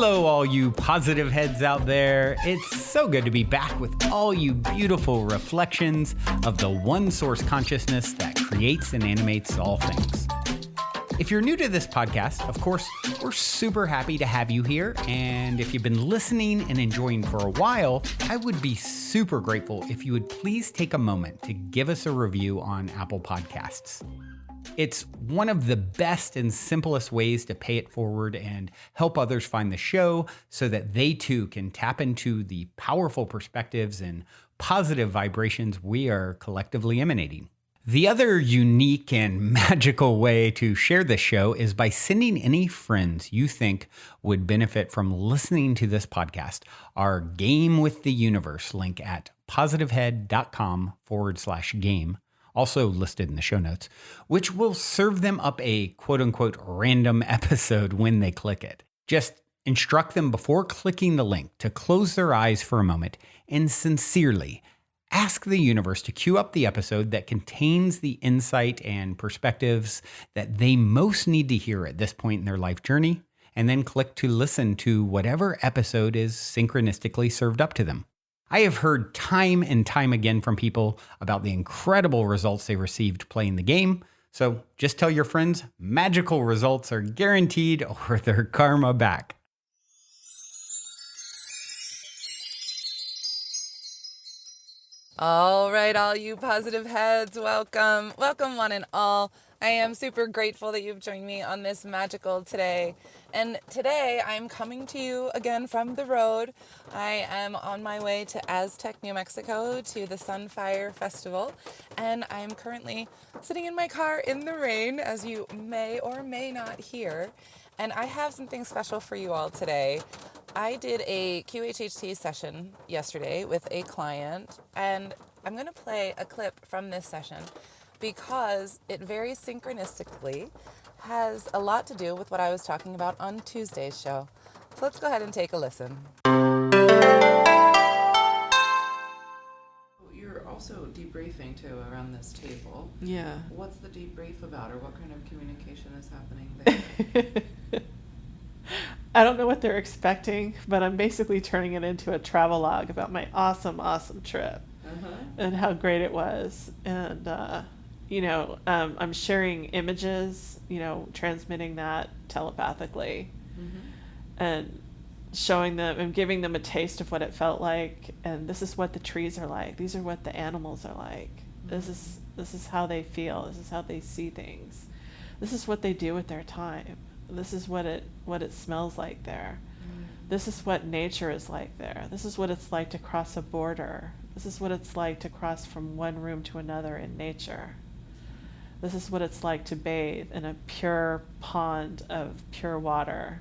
Hello, all you positive heads out there. It's so good to be back with all you beautiful reflections of the one source consciousness that creates and animates all things. If you're new to this podcast, of course, we're super happy to have you here. And if you've been listening and enjoying for a while, I would be super grateful if you would please take a moment to give us a review on Apple Podcasts. It's one of the best and simplest ways to pay it forward and help others find the show so that they too can tap into the powerful perspectives and positive vibrations we are collectively emanating. The other unique and magical way to share this show is by sending any friends you think would benefit from listening to this podcast our Game with the Universe link at positivehead.com/game. Also listed in the show notes, which will serve them up a quote-unquote random episode when they click it. Just instruct them before clicking the link to close their eyes for a moment and sincerely ask the universe to queue up the episode that contains the insight and perspectives that they most need to hear at this point in their life journey, and then click to listen to whatever episode is synchronistically served up to them. I have heard time and time again from people about the incredible results they received playing the game. So just tell your friends magical results are guaranteed or their karma back. All right, all you positive heads, welcome. Welcome one and all. I am super grateful that you've joined me on this magical today. And today I'm coming to you again from the road. I am on my way to Aztec, New Mexico to the Sunfire Festival. And I'm currently sitting in my car in the rain, as you may or may not hear. And I have something special for you all today. I did a QHHT session yesterday with a client, and I'm going to play a clip from this session because it very synchronistically has a lot to do with what I was talking about on Tuesday's show. So let's go ahead and take a listen. You're also debriefing too around this table. Yeah. What's the debrief about, or what kind of communication is happening there? I don't know what they're expecting, but I'm basically turning it into a travelogue about my awesome trip and how great it was. And, I'm sharing images, transmitting that telepathically and showing them and giving them a taste of what it felt like. And this is what the trees are like. These are what the animals are like. This is how they feel. This is how they see things. This is what they do with their time. This is what it smells like there. This is what nature is like there. This is what it's like to cross a border. This is what it's like to cross from one room to another in nature. This is what it's like to bathe in a pure pond of pure water.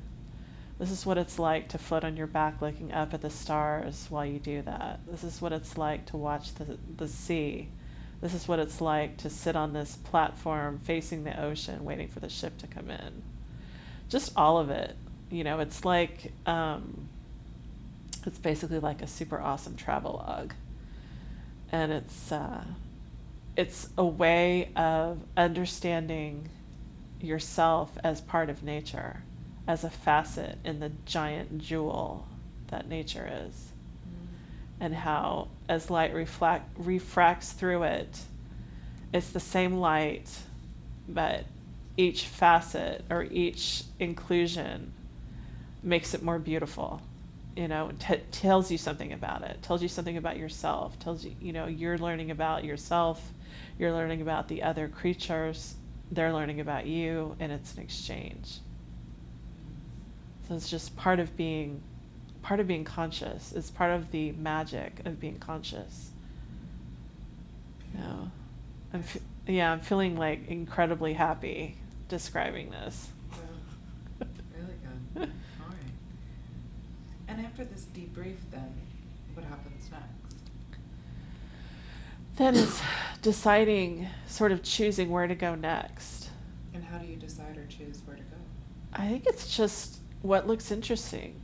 This is what it's like to float on your back looking up at the stars while you do that. This is what it's like to watch the sea. This is what it's like to sit on this platform facing the ocean waiting for the ship to come in. Just all of it, it's like, it's basically like a super awesome travelogue. And it's a way of understanding yourself as part of nature, as a facet in the giant jewel that nature is. And how, as light refracts through it, it's the same light, but each facet or each inclusion makes it more beautiful, tells you something about it, tells you something about yourself, tells you, you're learning about yourself, you're learning about the other creatures, they're learning about you, and it's an exchange. So it's just part of being conscious. It's part of the magic of being conscious. I'm feeling like incredibly happy describing this. Well, really good. All right. And after this debrief, then, what happens next? Then it's deciding, sort of choosing where to go next. And how do you decide or choose where to go? I think it's just what looks interesting.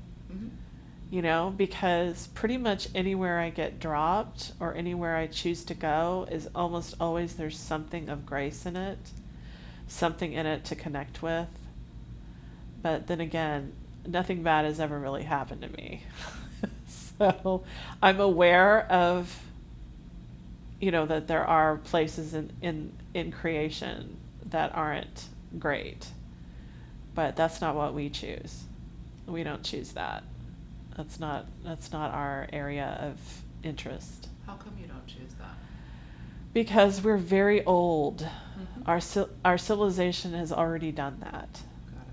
Because pretty much anywhere I get dropped or anywhere I choose to go is almost always there's something of grace in it, something in it to connect with. But then again, nothing bad has ever really happened to me. So I'm aware of, that there are places in creation that aren't great, but that's not what we choose. We don't choose that. That's not our area of interest. How come you don't choose that? Because we're very old. Our civilization has already done that. Got it.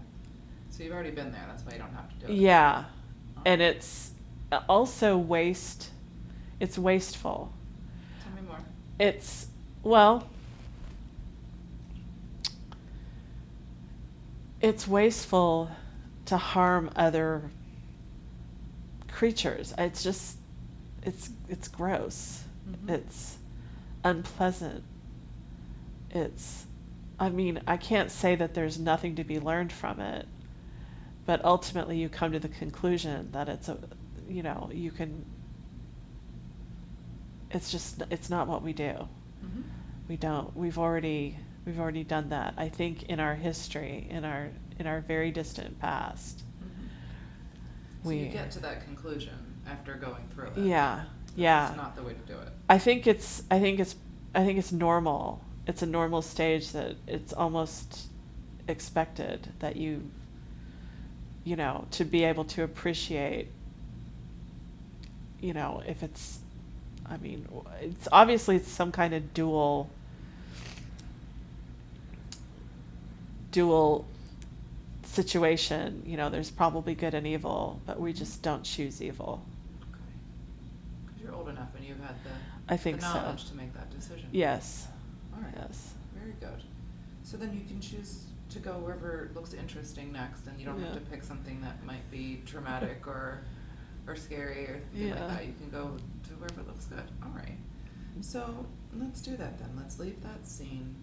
So you've already been there. That's why you don't have to do it. Yeah, and it's also it's wasteful. Tell me more. It's wasteful to harm other creatures. It's gross. It's unpleasant. I can't say that there's nothing to be learned from it, but ultimately you come to the conclusion that it's not what we do. We don't. We've already done that. I think in our history, in our very distant past. So you get to that conclusion after going through it. Yeah. It's not the way to do it. I think it's normal. It's a normal stage that it's almost expected that to be able to appreciate, if it's obviously it's some kind of dual situation. There's probably good and evil, but we just don't choose evil. Okay. Because you're old enough and you've had I think the so. knowledge to make that decision. Yes. All right. Yes. Very good. So then you can choose to go wherever looks interesting next, and you don't have to pick something that might be traumatic or scary or something like that. You can go to wherever looks good. All right. So let's do that then. Let's leave that scene,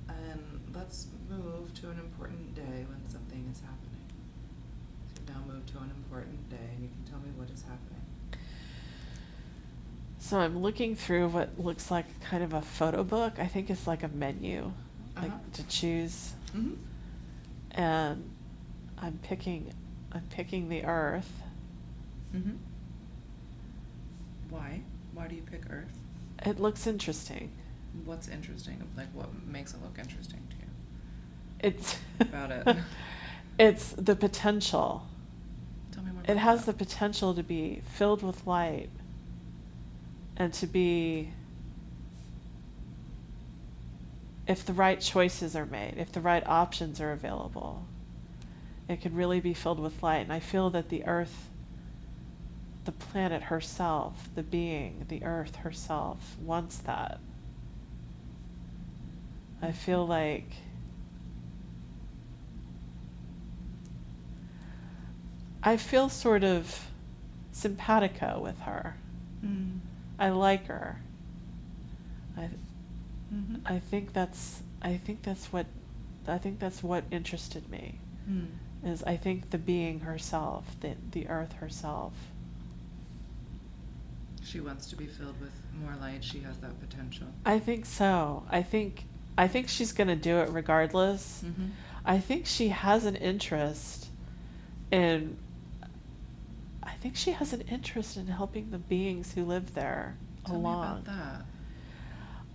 and let's move to an important day when something is happening. So now move to an important day, and you can tell me what is happening. So I'm looking through what looks like kind of a photo book. I think it's like a menu, to choose. And I'm picking the Earth. Why? Why do you pick Earth? It looks interesting. What's interesting? Like, what makes it look interesting to you? It's about it. It's the potential. Tell me more. It has the potential to be filled with light, and to be, if the right choices are made, if the right options are available, it could really be filled with light. And I feel that the Earth, the planet herself, the being, the Earth herself, wants that. I feel like I feel sort of simpatico with her. I like her. I think that's what interested me. Is I think the being herself, the Earth herself. She wants to be filled with more light. She has that potential. I think so. I think she's going to do it regardless. I think she has an interest in. I think she has an interest in helping the beings who live there along. Tell me about that.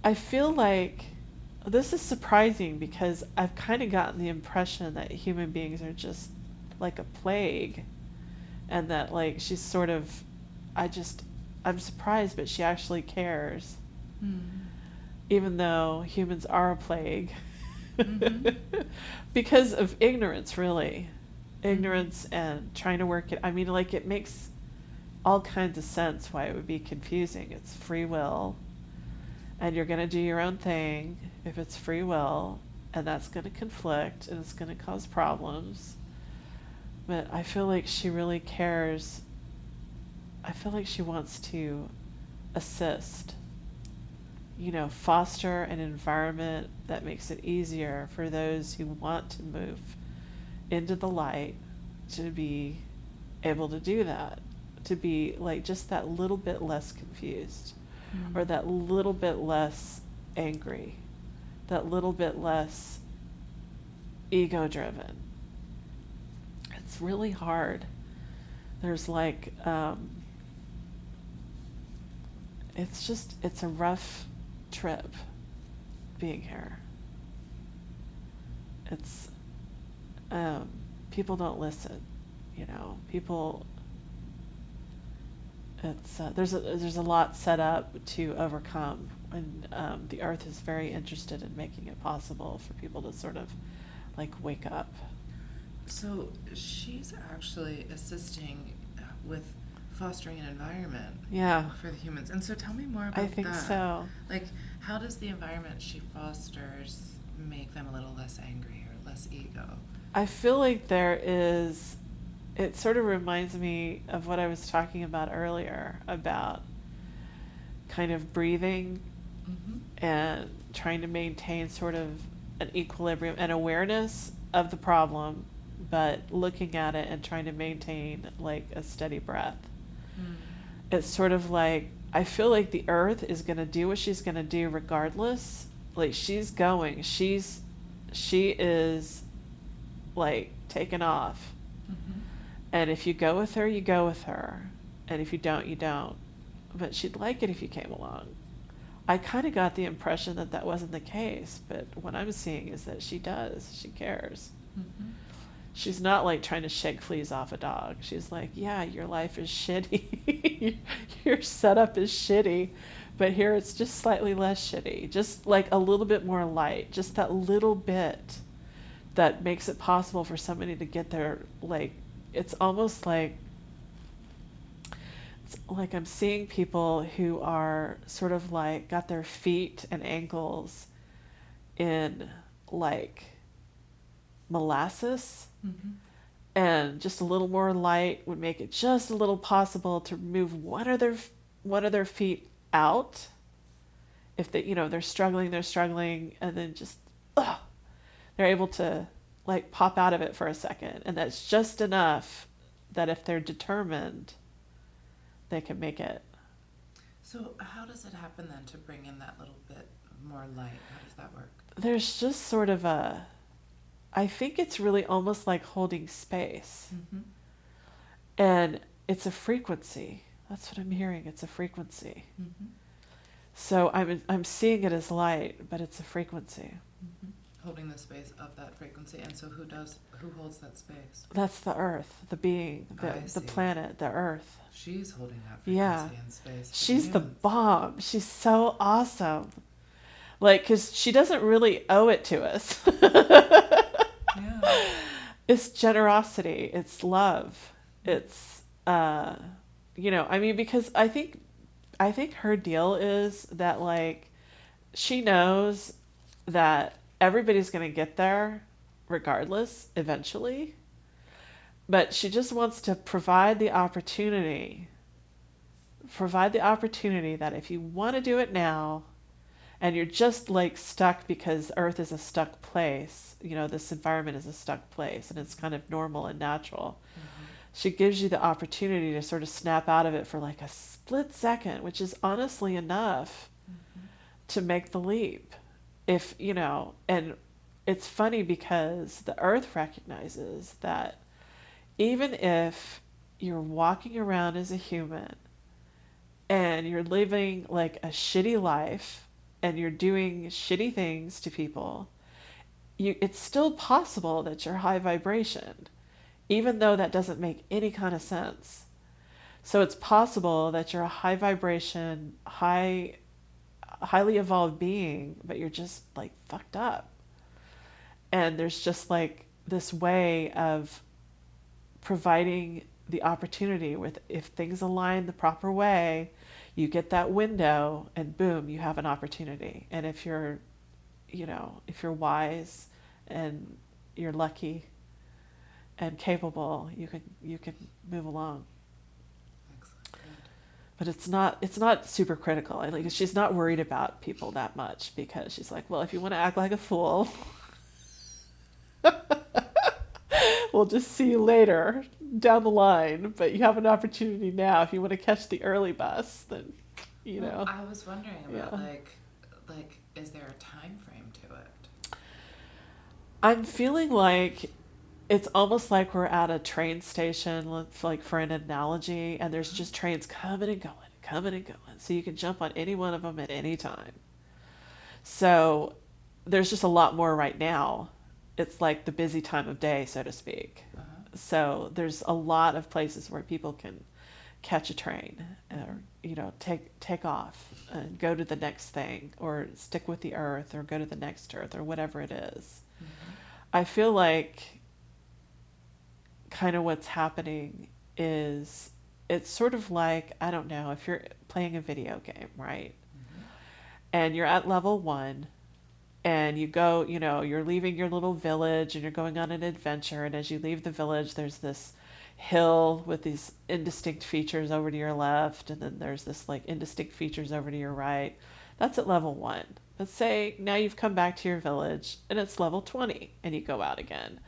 I feel like this is surprising because I've kind of gotten the impression that human beings are just like a plague, and that like she's sort of, I'm surprised, but she actually cares, even though humans are a plague, because of ignorance, really. Ignorance and trying to work it. I mean, like, it makes all kinds of sense why it would be confusing. It's free will, and you're going to do your own thing if it's free will, and that's going to conflict, and it's going to cause problems. But I feel like she really cares. I feel like she wants to assist, foster an environment that makes it easier for those who want to move into the light to be able to do that, to be like just that little bit less confused, or that little bit less angry, that little bit less ego driven. it's really hard. There's like, it's a rough trip being here. It's, people don't listen, people, it's, there's a lot set up to overcome, and the earth is very interested in making it possible for people to sort of like wake up. So she's actually assisting with fostering an environment for the humans. And so tell me more about that. I think so. Like, how does the environment she fosters make them a little less angry or less ego? I feel like it sort of reminds me of what I was talking about earlier, about kind of breathing and trying to maintain sort of an equilibrium and awareness of the problem, but looking at it and trying to maintain like a steady breath. It's sort of like, I feel like the earth is going to do what she's going to do regardless. Like she is like taking off. And if you go with her, you go with her. And if you don't, you don't. But she'd like it if you came along. I kind of got the impression that that wasn't the case, but what I'm seeing is that she does. She cares. She's not like trying to shake fleas off a dog. She's like, yeah, your life is shitty. Your setup is shitty, but here it's just slightly less shitty. Just like a little bit more light. Just that little bit that makes it possible for somebody to get there. Like, it's almost like, I'm seeing people who are sort of like got their feet and ankles in like molasses, and just a little more light would make it just a little possible to move one of their feet out. If they, they're struggling, and then just they're able to like pop out of it for a second, and that's just enough that if they're determined, they can make it. So how does it happen then to bring in that little bit more light? How does that work? There's just sort of I think it's really almost like holding space. And it's a frequency. That's what I'm hearing. It's a frequency. So I'm seeing it as light, but it's a frequency. Holding the space of that frequency. And so who holds that space? That's the earth, the being, the planet, the earth. She's holding that frequency and space. She's the bomb. She's so awesome. Like, because she doesn't really owe it to us. It's generosity. It's love. It's, because I think her deal is that, like, she knows that everybody's going to get there regardless eventually, but she just wants to provide the opportunity that if you want to do it now and you're just like stuck because Earth is a stuck place, this environment is a stuck place and it's kind of normal and natural. She gives you the opportunity to sort of snap out of it for like a split second, which is honestly enough to make the leap. And it's funny because the earth recognizes that even if you're walking around as a human and you're living like a shitty life and you're doing shitty things to people, it's still possible that you're high vibration, even though that doesn't make any kind of sense. So it's possible that you're a high vibration, highly evolved being, but you're just like fucked up. And there's just like this way of providing the opportunity with, if things align the proper way, you get that window and boom, you have an opportunity. And if you're wise and you're lucky and capable, you can move along. But it's not super critical. Like, she's not worried about people that much because she's like, well, if you want to act like a fool, we'll just see you later down the line. But you have an opportunity now. If you want to catch the early bus, then Well, I was wondering about like, is there a time frame to it? I'm feeling like it's almost like we're at a train station, like for an analogy, and there's just trains coming and going, coming and going. So you can jump on any one of them at any time. So there's just a lot more right now. It's like the busy time of day, so to speak. So there's a lot of places where people can catch a train or, take off and go to the next thing or stick with the earth or go to the next earth or whatever it is. I feel like kind of what's happening is it's sort of like, I don't know, if you're playing a video game, right? And you're at level 1 and you go, you're leaving your little village and you're going on an adventure. And as you leave the village, there's this hill with these indistinct features over to your left. And then there's this like indistinct features over to your right. That's at level 1. Let's say now you've come back to your village and it's level 20 and you go out again.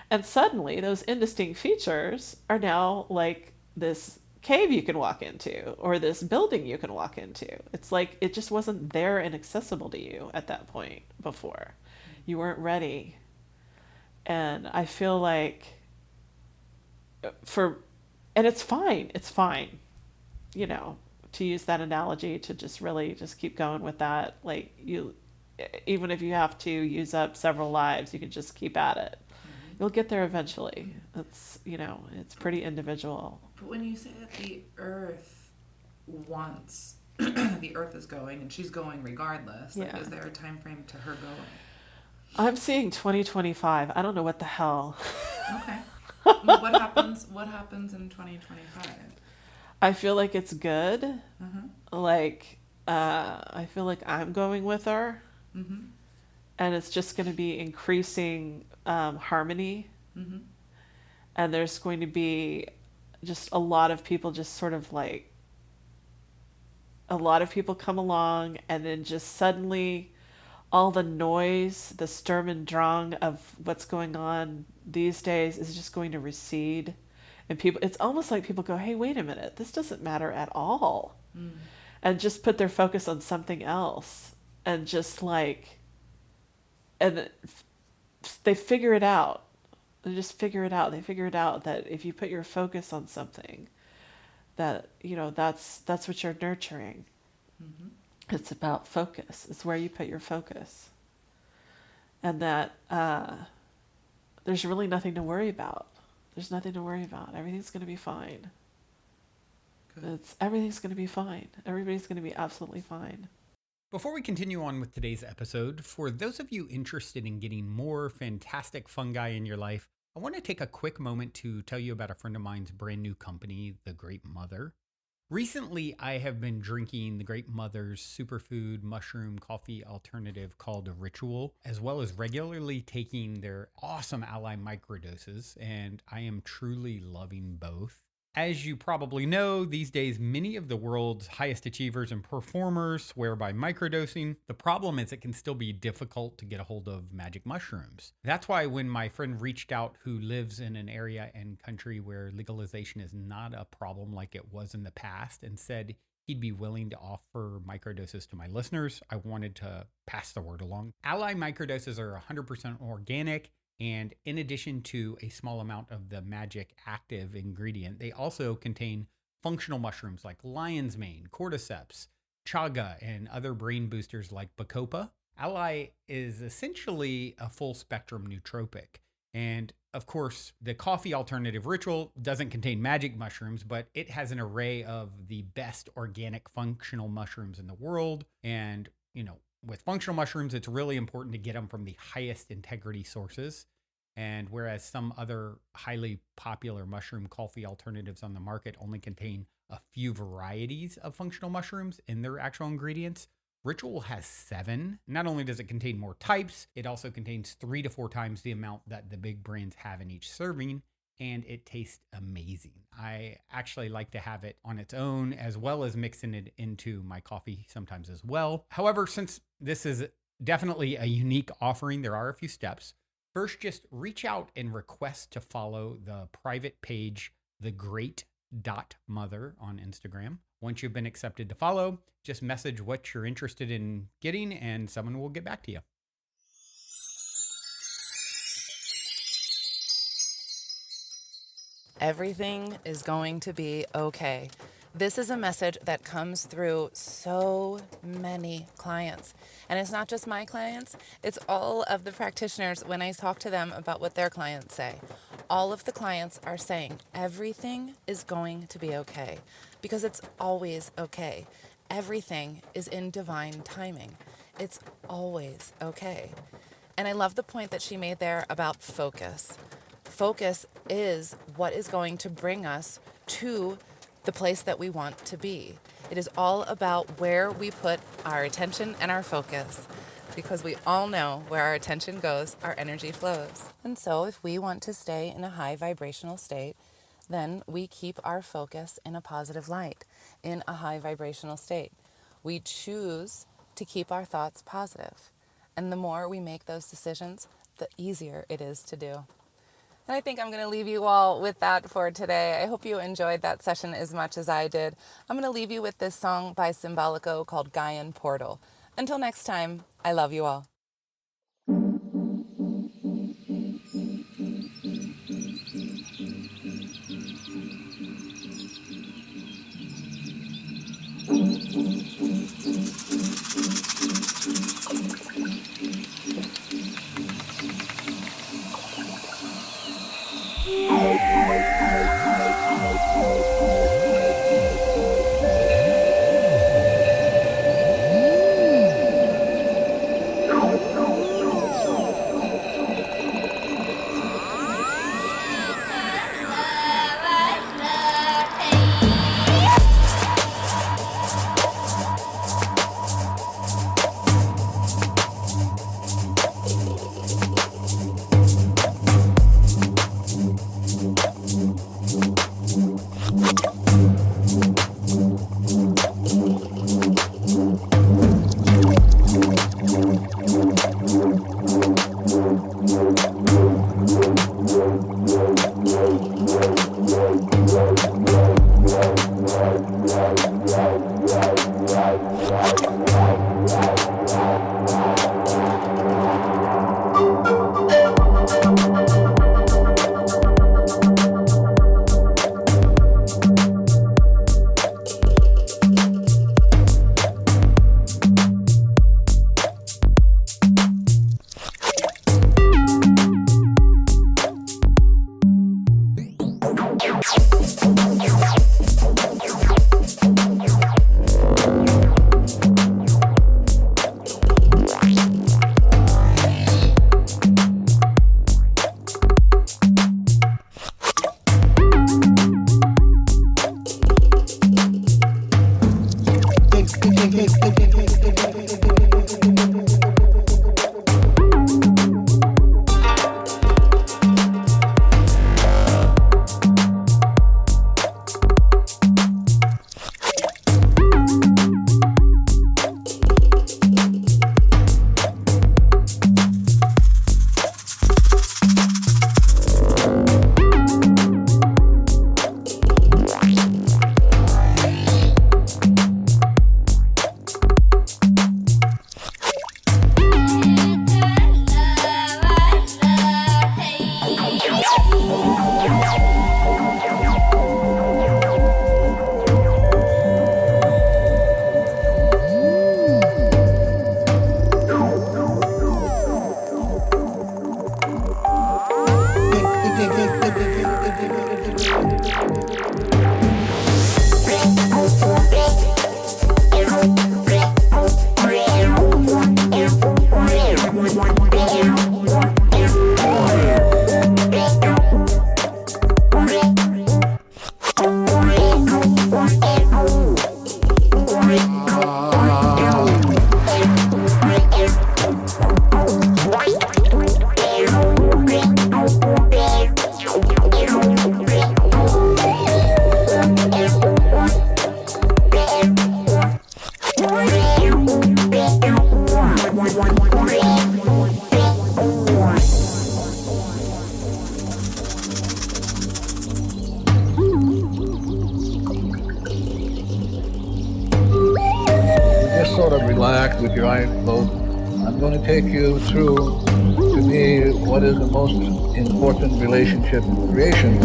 And suddenly those indistinct features are now like this cave you can walk into or this building you can walk into. It's like it just wasn't there and accessible to you at that point before. You weren't ready. And I feel like and it's fine, to use that analogy, to just really just keep going with that. Like even if you have to use up several lives, you can just keep at it. You'll get there eventually. It's, it's pretty individual. But when you say that the earth wants, the earth is going and she's going regardless, is there a time frame to her going? I'm seeing 2025. I don't know what the hell. Okay. Well, what happens in 2025? I feel like it's good. Like, I feel like I'm going with her. And it's just going to be increasing harmony. And there's going to be just a lot of people just sort of like, a lot of people come along and then just suddenly all the noise, the Sturm und Drang of what's going on these days is just going to recede. And it's almost like people go, hey, wait a minute, this doesn't matter at all. And just put their focus on something else. And just like, and they figure it out. They just figure it out. They figure it out that if you put your focus on something, that, that's what you're nurturing. It's about focus. It's where you put your focus. And that there's really nothing to worry about. There's nothing to worry about. Everything's going to be fine. Everything's going to be fine. Everybody's going to be absolutely fine. Before we continue on with today's episode, for those of you interested in getting more fantastic fungi in your life, I want to take a quick moment to tell you about a friend of mine's brand new company, The Great Mother. Recently, I have been drinking The Great Mother's superfood mushroom coffee alternative called Ritual, as well as regularly taking their awesome Ally microdoses, and I am truly loving both. As you probably know, these days, many of the world's highest achievers and performers swear by microdosing. The problem is it can still be difficult to get a hold of magic mushrooms. That's why when my friend reached out, who lives in an area and country where legalization is not a problem like it was in the past, and said he'd be willing to offer microdoses to my listeners, I wanted to pass the word along. Ally microdoses are 100% organic. And in addition to a small amount of the magic active ingredient, they also contain functional mushrooms like lion's mane, cordyceps, chaga, and other brain boosters like bacopa. Ally is essentially a full spectrum nootropic. And of course, the coffee alternative Ritual doesn't contain magic mushrooms, but it has an array of the best organic functional mushrooms in the world. And, with functional mushrooms, it's really important to get them from the highest integrity sources. And whereas some other highly popular mushroom coffee alternatives on the market only contain a few varieties of functional mushrooms in their actual ingredients, Ritual has 7. Not only does it contain more types, it also contains 3 to 4 times the amount that the big brands have in each serving. And it tastes amazing. I actually like to have it on its own, as well as mixing it into my coffee sometimes as well. However, since this is definitely a unique offering, there are a few steps. First, just reach out and request to follow the private page, thegreat.mother on Instagram. Once you've been accepted to follow, just message what you're interested in getting and someone will get back to you. everything is going to be okay. This is a message that comes through so many clients. And it's not just my clients, it's all of the practitioners when I talk to them about what their clients say. All of the clients are saying everything is going to be okay because it's always okay. Everything is in divine timing. It's always okay. And I love the point that she made there about focus. Focus is what is going to bring us to the place that we want to be. It is all about where we put our attention and our focus, because we all know where our attention goes, our energy flows. And so if we want to stay in a high vibrational state, then we keep our focus in a positive light, in a high vibrational state. We choose to keep our thoughts positive. And the more we make those decisions, the easier it is to do. And I think I'm going to leave you all with that for today. I hope you enjoyed that session as much as I did. I'm going to leave you with this song by Symbolico called Gaian Portal. Until next time, I love you all. Sort of relax with your eyes closed. I'm going to take you through, to me, what is the most important relationship in creation.